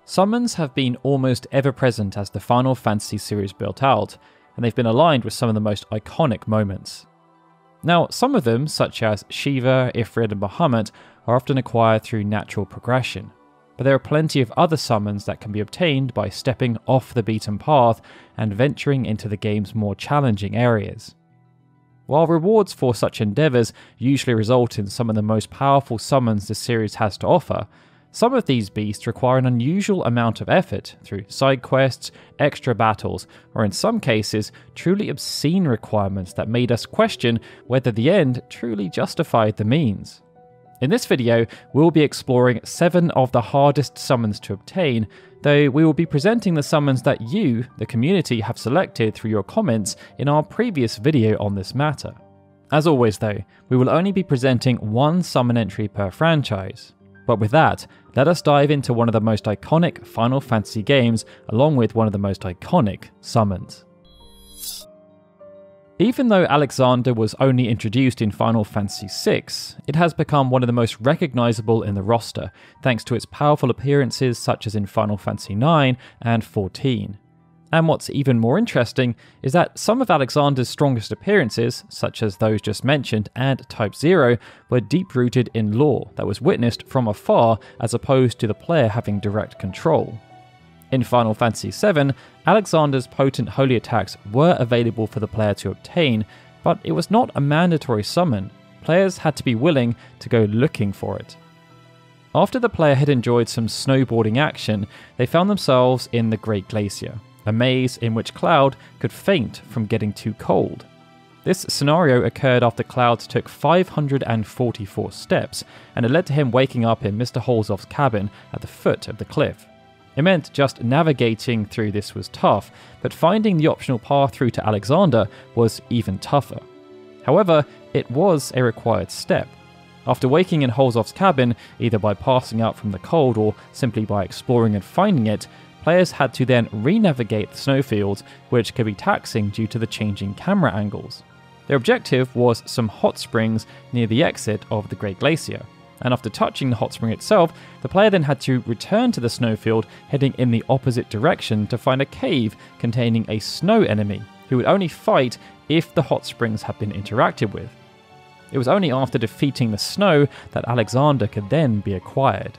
Summons have been almost ever present as the Final Fantasy series built out, and they've been aligned with some of the most iconic moments. Now, some of them, such as Shiva, Ifrit and Bahamut, are often acquired through natural progression, but there are plenty of other summons that can be obtained by stepping off the beaten path and venturing into the game's more challenging areas. While rewards for such endeavours usually result in some of the most powerful summons the series has to offer, some of these beasts require an unusual amount of effort through side quests, extra battles, or in some cases, truly obscene requirements that made us question whether the end truly justified the means. In this video, we'll be exploring 7 of the hardest summons to obtain, though we will be presenting the summons that you, the community, have selected through your comments in our previous video on this matter. As always though, we will only be presenting one summon entry per franchise. But with that, let us dive into one of the most iconic Final Fantasy games, along with one of the most iconic summons. Even though Alexander was only introduced in Final Fantasy VI, it has become one of the most recognisable in the roster, thanks to its powerful appearances such as in Final Fantasy IX and XIV. And what's even more interesting is that some of Alexander's strongest appearances, such as those just mentioned and Type 0, were deep-rooted in lore that was witnessed from afar as opposed to the player having direct control. In Final Fantasy VII, Alexander's potent holy attacks were available for the player to obtain, but it was not a mandatory summon. Players had to be willing to go looking for it. After the player had enjoyed some snowboarding action, they found themselves in the Great Glacier, a maze in which Cloud could faint from getting too cold. This scenario occurred after Cloud took 544 steps, and it led to him waking up in Mr. Holzhoff's cabin at the foot of the cliff. It meant just navigating through this was tough, but finding the optional path through to Alexander was even tougher. However, it was a required step. After waking in Holzhoff's cabin, either by passing out from the cold or simply by exploring and finding it, players had to then re-navigate the snowfields, which could be taxing due to the changing camera angles. Their objective was some hot springs near the exit of the Great Glacier, and after touching the hot spring itself, the player then had to return to the snowfield, heading in the opposite direction to find a cave containing a snow enemy, who would only fight if the hot springs had been interacted with. It was only after defeating the snow that Alexander could then be acquired.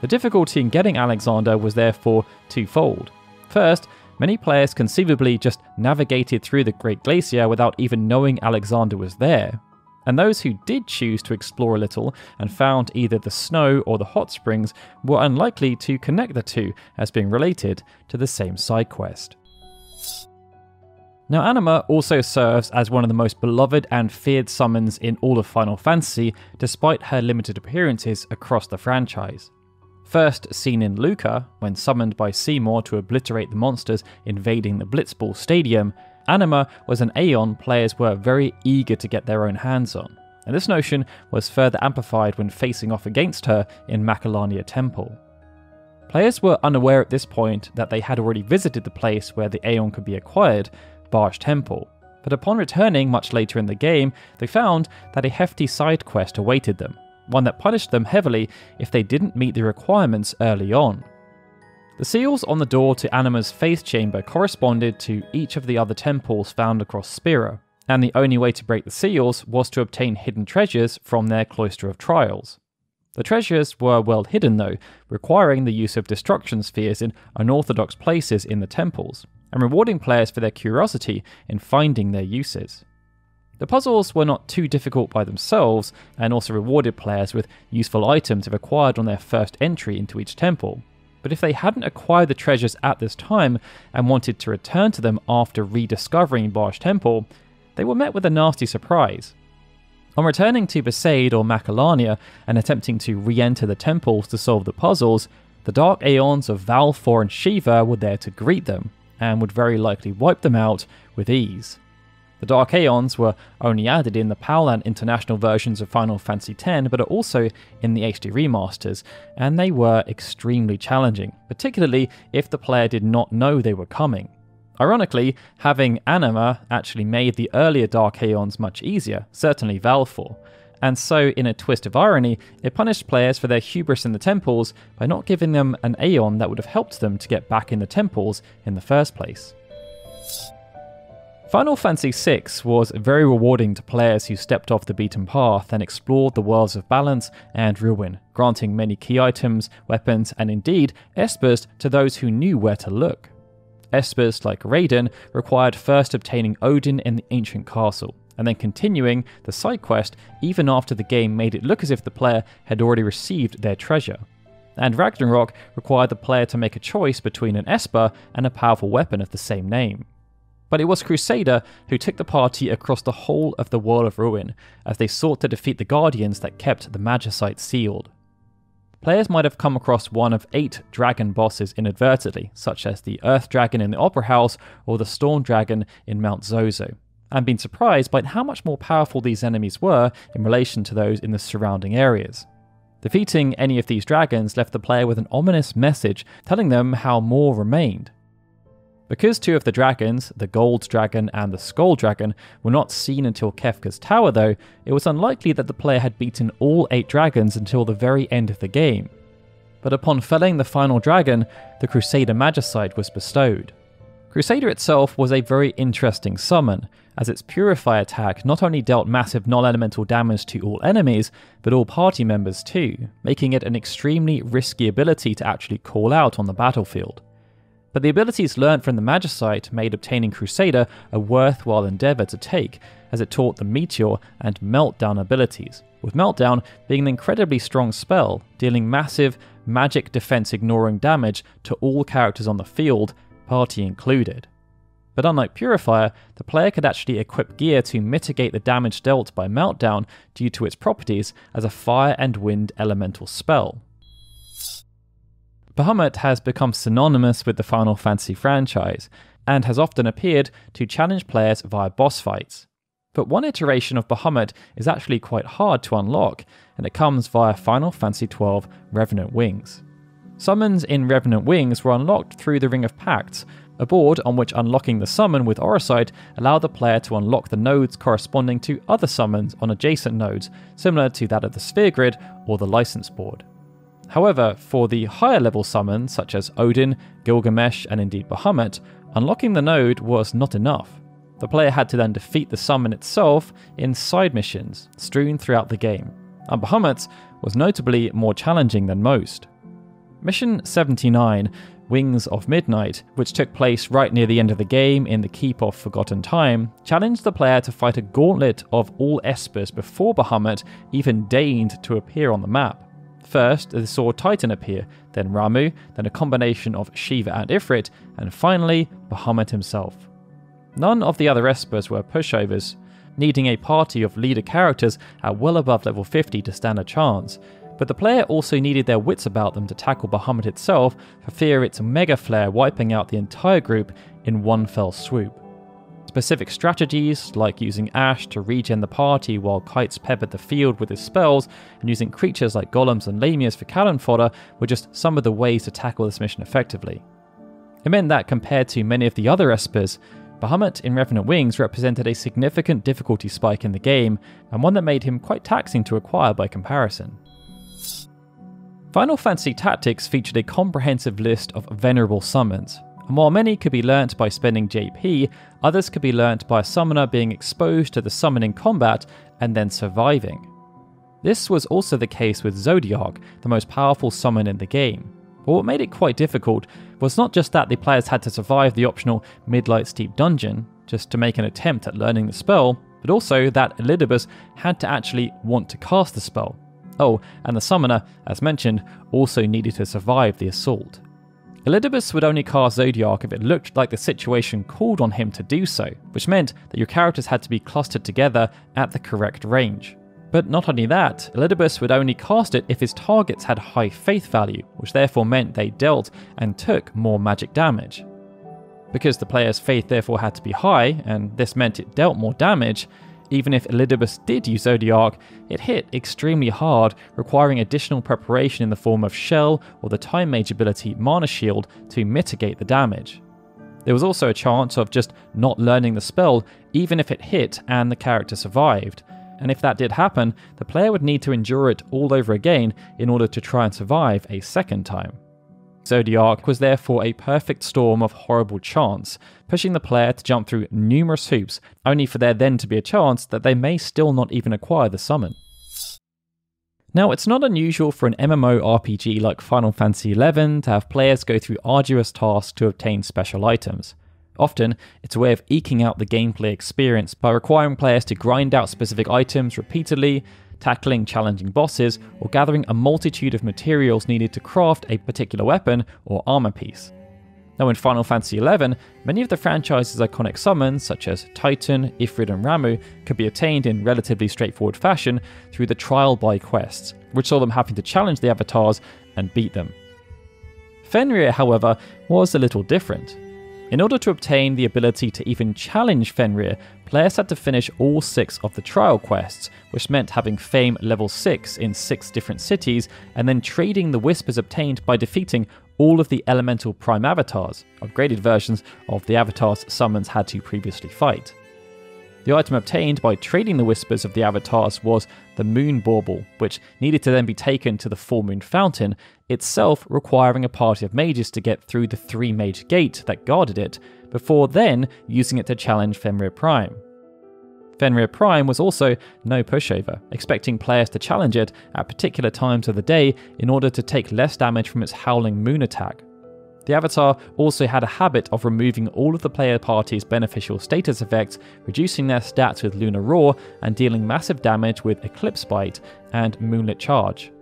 The difficulty in getting Alexander was therefore twofold. First, many players conceivably just navigated through the Great Glacier without even knowing Alexander was there. And those who did choose to explore a little and found either the snow or the hot springs were unlikely to connect the two as being related to the same side quest. Now, Anima also serves as one of the most beloved and feared summons in all of Final Fantasy, despite her limited appearances across the franchise. First seen in Luca, when summoned by Seymour to obliterate the monsters invading the Blitzball Stadium, Anima was an Aeon players were very eager to get their own hands on, and this notion was further amplified when facing off against her in Macalania Temple. Players were unaware at this point that they had already visited the place where the Aeon could be acquired, Barge Temple, but upon returning much later in the game, they found that a hefty side quest awaited them, one that punished them heavily if they didn't meet the requirements early on. The seals on the door to Anima's faith chamber corresponded to each of the other temples found across Spira, and the only way to break the seals was to obtain hidden treasures from their Cloister of Trials. The treasures were well hidden though, requiring the use of destruction spheres in unorthodox places in the temples, and rewarding players for their curiosity in finding their uses. The puzzles were not too difficult by themselves, and also rewarded players with useful items if acquired on their first entry into each temple. But if they hadn't acquired the treasures at this time and wanted to return to them after rediscovering Barge Temple, they were met with a nasty surprise. On returning to Besaid or Macalania and attempting to re-enter the temples to solve the puzzles, the Dark Aeons of Valfor and Shiva were there to greet them, and would very likely wipe them out with ease. The Dark Aeons were only added in the PAL and international versions of Final Fantasy X, but are also in the HD remasters, and they were extremely challenging, particularly if the player did not know they were coming. Ironically, having Anima actually made the earlier Dark Aeons much easier, certainly Valfor, And so, in a twist of irony, it punished players for their hubris in the temples by not giving them an Aeon that would have helped them to get back in the temples in the first place. Final Fantasy VI was very rewarding to players who stepped off the beaten path and explored the worlds of balance and ruin, granting many key items, weapons, and indeed espers to those who knew where to look. Espers, like Raiden, required first obtaining Odin in the ancient castle, and then continuing the side quest even after the game made it look as if the player had already received their treasure. And Ragnarok required the player to make a choice between an Esper and a powerful weapon of the same name. But it was Crusader who took the party across the whole of the World of Ruin, as they sought to defeat the Guardians that kept the Magicite sealed. Players might have come across one of 8 dragon bosses inadvertently, such as the Earth Dragon in the Opera House or the Storm Dragon in Mount Zozo, and been surprised by how much more powerful these enemies were in relation to those in the surrounding areas. Defeating any of these dragons left the player with an ominous message telling them how more remained. Because 2 of the dragons, the Gold Dragon and the Skull Dragon, were not seen until Kefka's Tower though, it was unlikely that the player had beaten all 8 dragons until the very end of the game. But upon felling the final dragon, the Crusader Magicite was bestowed. Crusader itself was a very interesting summon, as its Purify attack not only dealt massive non-elemental damage to all enemies, but all party members too, making it an extremely risky ability to actually call out on the battlefield. But the abilities learnt from the Magicite made obtaining Crusader a worthwhile endeavour to take, as it taught the Meteor and Meltdown abilities, with Meltdown being an incredibly strong spell, dealing massive, magic defense ignoring damage to all characters on the field, party included. But unlike Purifier, the player could actually equip gear to mitigate the damage dealt by Meltdown due to its properties as a fire and wind elemental spell. Bahamut has become synonymous with the Final Fantasy franchise, and has often appeared to challenge players via boss fights. But one iteration of Bahamut is actually quite hard to unlock, and it comes via Final Fantasy XII Revenant Wings. Summons in Revenant Wings were unlocked through the Ring of Pacts, a board on which unlocking the summon with Oracite allowed the player to unlock the nodes corresponding to other summons on adjacent nodes, similar to that of the Sphere Grid or the License board. However, for the higher level summons such as Odin, Gilgamesh and indeed Bahamut, unlocking the node was not enough. The player had to then defeat the summon itself in side missions, strewn throughout the game, and Bahamut was notably more challenging than most. Mission 79, Wings of Midnight, which took place right near the end of the game in the Keep of Forgotten Time, challenged the player to fight a gauntlet of all Espers before Bahamut even deigned to appear on the map. First, they saw Titan appear, then Ramuh, then a combination of Shiva and Ifrit, and finally, Bahamut himself. None of the other Espers were pushovers, needing a party of leader characters at well above level 50 to stand a chance, but the player also needed their wits about them to tackle Bahamut itself for fear its Mega Flare wiping out the entire group in one fell swoop. Specific strategies, like using Ash to regen the party while Kites peppered the field with his spells, and using creatures like golems and lamias for cannon fodder, were just some of the ways to tackle this mission effectively. It meant that compared to many of the other Espers, Bahamut in Revenant Wings represented a significant difficulty spike in the game, and one that made him quite taxing to acquire by comparison. Final Fantasy Tactics featured a comprehensive list of venerable summons, and while many could be learnt by spending JP, others could be learnt by a summoner being exposed to the summon in combat and then surviving. This was also the case with Zodiac, the most powerful summon in the game. But what made it quite difficult was not just that the players had to survive the optional Midlight Steep dungeon, just to make an attempt at learning the spell, but also that Elidibus had to actually want to cast the spell. Oh, and the summoner, as mentioned, also needed to survive the assault. Elidibus would only cast Zodiac if it looked like the situation called on him to do so, which meant that your characters had to be clustered together at the correct range. But not only that, Elidibus would only cast it if his targets had high faith value, which therefore meant they dealt and took more magic damage. Because the player's faith therefore had to be high, and this meant it dealt more damage, even if Elidibus did use Zodiac, it hit extremely hard, requiring additional preparation in the form of Shell or the Time Mage ability Mana Shield to mitigate the damage. There was also a chance of just not learning the spell even if it hit and the character survived, and if that did happen, the player would need to endure it all over again in order to try and survive a second time. Zodiac was therefore a perfect storm of horrible chance, pushing the player to jump through numerous hoops, only for there then to be a chance that they may still not even acquire the summon. Now, it's not unusual for an MMORPG like Final Fantasy XI to have players go through arduous tasks to obtain special items. Often, it's a way of eking out the gameplay experience by requiring players to grind out specific items repeatedly, tackling challenging bosses, or gathering a multitude of materials needed to craft a particular weapon or armor piece. Now, in Final Fantasy XI, many of the franchise's iconic summons, such as Titan, Ifrit, and Ramuh, could be attained in relatively straightforward fashion through the trial by quests, which saw them having to challenge the avatars and beat them. Fenrir, however, was a little different. In order to obtain the ability to even challenge Fenrir, players had to finish all 6 of the trial quests, which meant having fame level 6 in 6 different cities, and then trading the whispers obtained by defeating all of the elemental prime avatars, upgraded versions of the avatars summons had to previously fight. The item obtained by trading the whispers of the avatars was the Moon Bauble, which needed to then be taken to the Full Moon Fountain, itself requiring a party of mages to get through the 3-mage gate that guarded it, before then using it to challenge Fenrir Prime. Fenrir Prime was also no pushover, expecting players to challenge it at particular times of the day in order to take less damage from its howling moon attack. The avatar also had a habit of removing all of the player party's beneficial status effects, reducing their stats with Lunar Roar and dealing massive damage with Eclipse Bite and Moonlit Charge.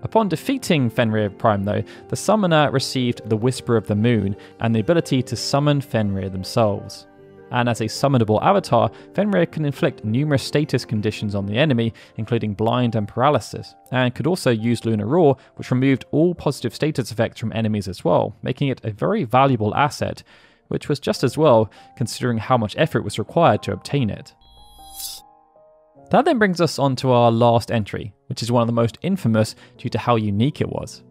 Upon defeating Fenrir Prime though, the summoner received the Whisper of the Moon and the ability to summon Fenrir themselves. And as a summonable avatar, Fenrir can inflict numerous status conditions on the enemy, including blind and paralysis, and could also use Lunar Roar, which removed all positive status effects from enemies as well, making it a very valuable asset, which was just as well considering how much effort was required to obtain it. That then brings us on to our last entry, which is one of the most infamous due to how unique it was.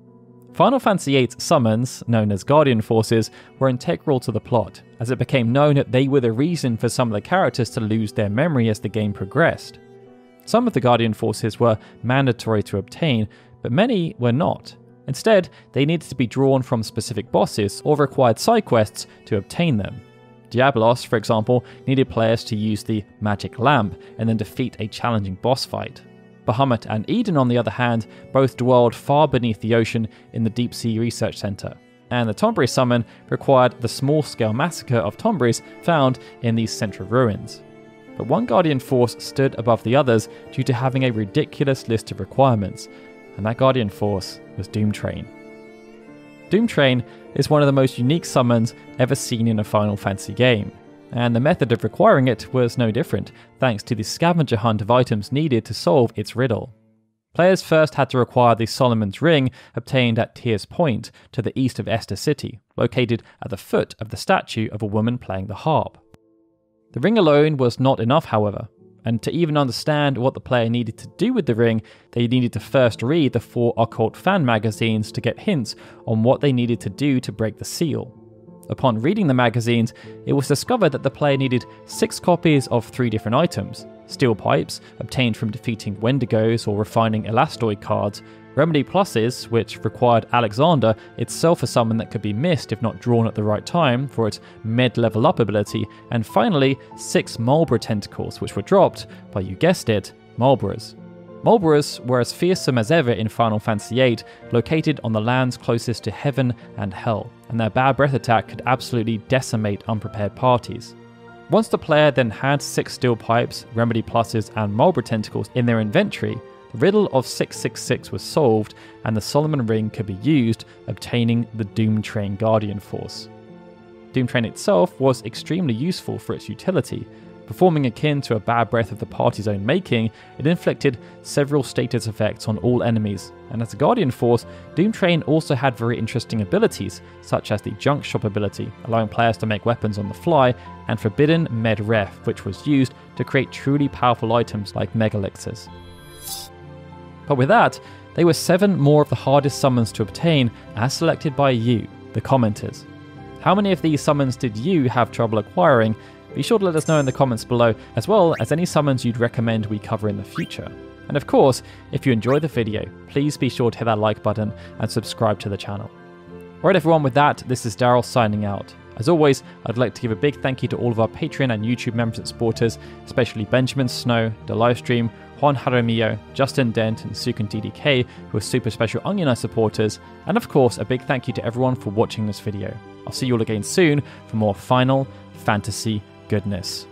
Final Fantasy VIII's summons, known as Guardian Forces, were integral to the plot, as it became known that they were the reason for some of the characters to lose their memory as the game progressed. Some of the Guardian Forces were mandatory to obtain, but many were not. Instead, they needed to be drawn from specific bosses or required side quests to obtain them. Diablos, for example, needed players to use the Magic Lamp and then defeat a challenging boss fight. Bahamut and Eden, on the other hand, both dwelled far beneath the ocean in the Deep Sea Research Center, and the Tombury summon required the small-scale massacre of Tomburys found in these central ruins. But one Guardian Force stood above the others due to having a ridiculous list of requirements, and that Guardian Force was Doom Train. Doom Train is one of the most unique summons ever seen in a Final Fantasy game, and the method of requiring it was no different, thanks to the scavenger hunt of items needed to solve its riddle. Players first had to require the Solomon's Ring obtained at Tyr's Point to the east of Esther City, located at the foot of the statue of a woman playing the harp. The ring alone was not enough, however, and to even understand what the player needed to do with the ring, they needed to first read the 4 occult fan magazines to get hints on what they needed to do to break the seal. Upon reading the magazines, it was discovered that the player needed 6 copies of 3 different items: steel pipes, obtained from defeating Wendigos or refining Elastoid cards, remedy pluses, which required Alexander, itself a summon that could be missed if not drawn at the right time for its mid-level up ability, and finally 6 Marlborough tentacles, which were dropped by, you guessed it, Marlboroughs. Marlboroughs were as fearsome as ever in Final Fantasy VIII, located on the lands closest to heaven and hell, and their bad breath attack could absolutely decimate unprepared parties. Once the player then had 6 steel pipes, remedy pluses, and Marlborough tentacles in their inventory, the riddle of 666 was solved, and the Solomon Ring could be used, obtaining the Doom Train Guardian Force. Doom Train itself was extremely useful for its utility. Performing akin to a bad breath of the party's own making, it inflicted several status effects on all enemies, and as a Guardian Force, Doom Train also had very interesting abilities, such as the Junk Shop ability, allowing players to make weapons on the fly, and Forbidden Med Ref, which was used to create truly powerful items like Megalixirs. But with that, there were 7 more of the hardest summons to obtain, as selected by you, the commenters. How many of these summons did you have trouble acquiring, Be sure to let us know in the comments below, as well as any summons you'd recommend we cover in the future. And of course, if you enjoyed the video, please be sure to hit that like button and subscribe to the channel. Alright everyone, with that, this is Darryl signing out. As always, I'd like to give a big thank you to all of our Patreon and YouTube members and supporters, especially Benjamin Snow, The Livestream, Juan Jaramillo, Justin Dent, and Sukin DDK, who are super special Onion Eye supporters, and of course a big thank you to everyone for watching this video. I'll see you all again soon for more Final Fantasy goodness.